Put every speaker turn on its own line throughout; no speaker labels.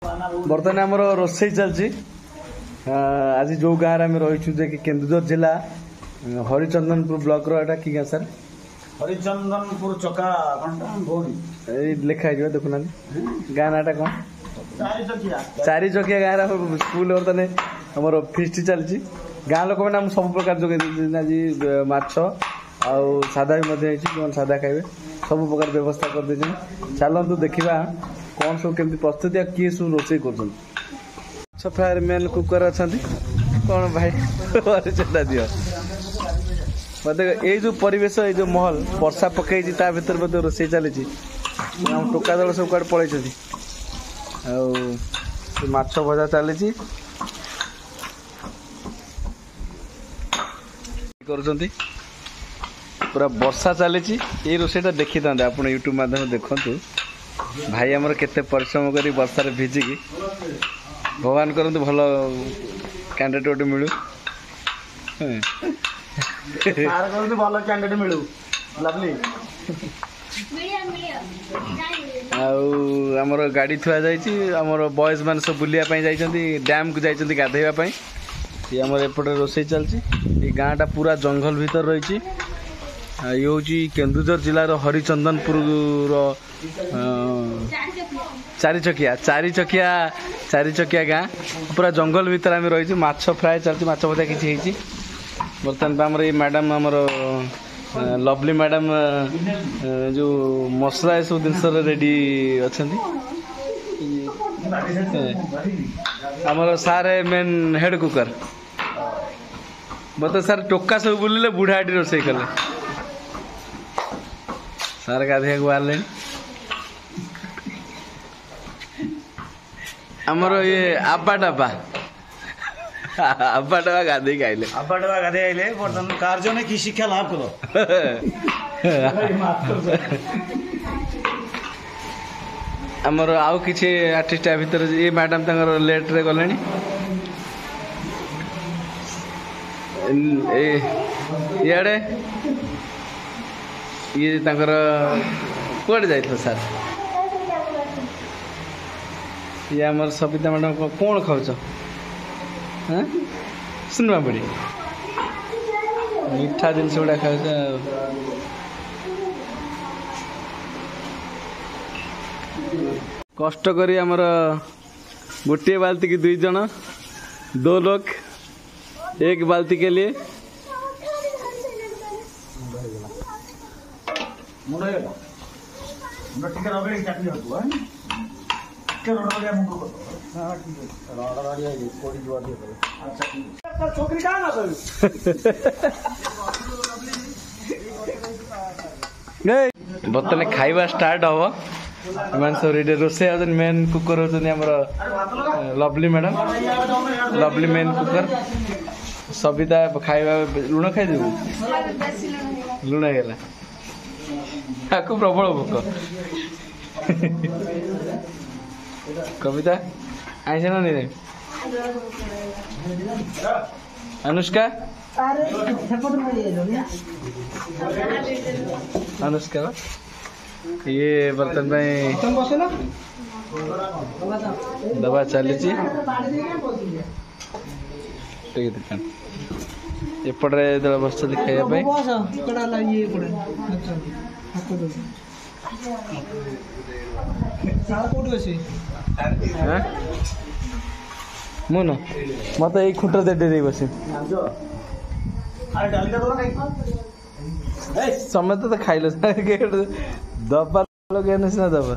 बर्तमान आमर रोसई चलती आज जो गाँव आम रही कि केन्दुझर जिला हरिचंदनपुर ब्लॉक रो एटा की गाँ सर
हरिचंदनपुर चका
लिखाई देखुना गाँ नाटा कौन चारि चकिया गाँव स्कूल बर्तमान आम फिस्ट चलती गाँ लोक मैंने सब प्रकार जगह आज माछ आउ सादा भी सादा खाइबे सब प्रकार व्यवस्था कर दे चलतु देखा कौन सब केमती प्रस्तुति किए सब रोषे कर सफायर मेन कुकर अच्छा कौन भाई चेता दियो मत ये जो परिवेश ये जो महल वर्षा पकई भर मत रोषे चली टोका दल सब कड़े पलि माछ भजा चली कर पूरा वर्षा चली ये रोषेटा देखी था आप यूट्यूब माध्यम देखु भाई आमर केते परिश्रम कर वर्षार भिजिकी भगवान करते भल कैंडिडेट गोटे मिलू
भल कैंडिडेट मिलू
आमर गाड़ी थुआ जामर बॉयज मान सब बुलायापी जाइए डैम को जाइए गाधेवाई ये आमर एपटे रोषे चलती ये गाँटा पूरा जंगल भीतर रही ये हूँ केन्दुझर जिलार हरिचंदनपुर चारि चकिया गाँ पूरा जंगल भीतर आम रही माछ फ्राए चलती माछ भजा किसी बर्तमान आमर ये मैडम आमर लवली मैडम जो मसला सब जिनस रेडी अच्छा आमर सार मेन हेड कुकर मत सार टोका सब बुलिले बुढ़ाटी रोषे कले सार गाधे बाहर आमर ये आबा डाबा गाधे आइले
बर्तमान कार्य ने की शिक्षा लाभ करो
आमर आउ किसी आर्टिस्ट भितर ये मैडम तंगर लेट रे गले इे ये तंकर कुआडे जाइथिलो सर ये आमर सबिता मैडम कौन खाऊच हाँ सुनवा पड़ी मीठा जिनस गुड़ा खाऊच कष्ट करी आमर गोटे बाल्टी की 2 जन 2 लोग एक बाल्टी के लिए बर्तमान खाइबा स्टार्ट हम मान सब रेडी रोषे मेन कुकर होती लवली मैडम लवली मेन कुकर सबिता खाइबा लुण खाइदेबू लुण होगा आपको प्रबल भोक कविता आईस ना नहीं अनुष्का अनुष्का ये बर्तन दबा चली एपटे दल बस खाइबा मुन मत एक खुंट दे बस समय तो खाइल दबा लगे सीना दबा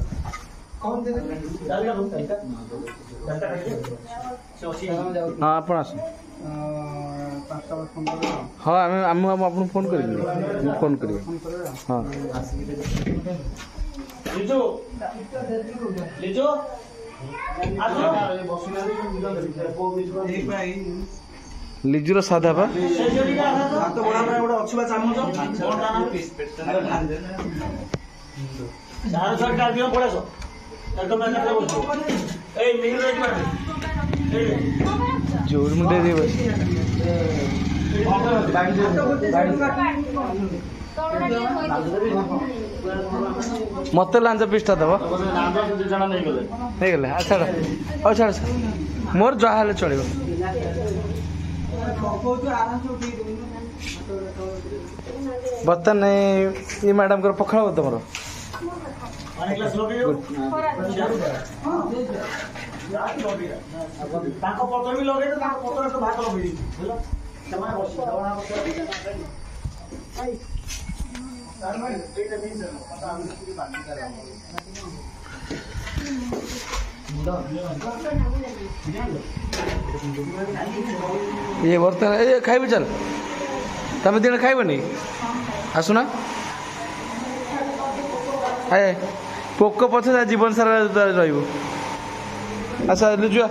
हाँ आप हाँ आम आपको फोन करेंगे फोन करेंगे हाँ लिजुर साधा बा जोर मुंडे दे बस मत लांच पिसटा दब ହେଇଗଲେ ଛାଡ଼ ହଉ ଛାଡ଼ ମୋର ଯାହା ହେଲେ ଚଳିବ। ବର୍ତ୍ତମାନ ଏ ମ୍ୟାଡ଼ାମଙ୍କର ପଖାଳ ହେବ ତମର
ତାଙ୍କ ପତ୍ର ବି ଲଗେଇ ତାଙ୍କ ପତ୍ର ଭାତ ଲଗେଇ ସେମାନେ
ये बर्तन ए खाइब चल तुम दिन खाइबनी आसुना ए पोक पछ जीवन सारा रही अच्छा लिजुआ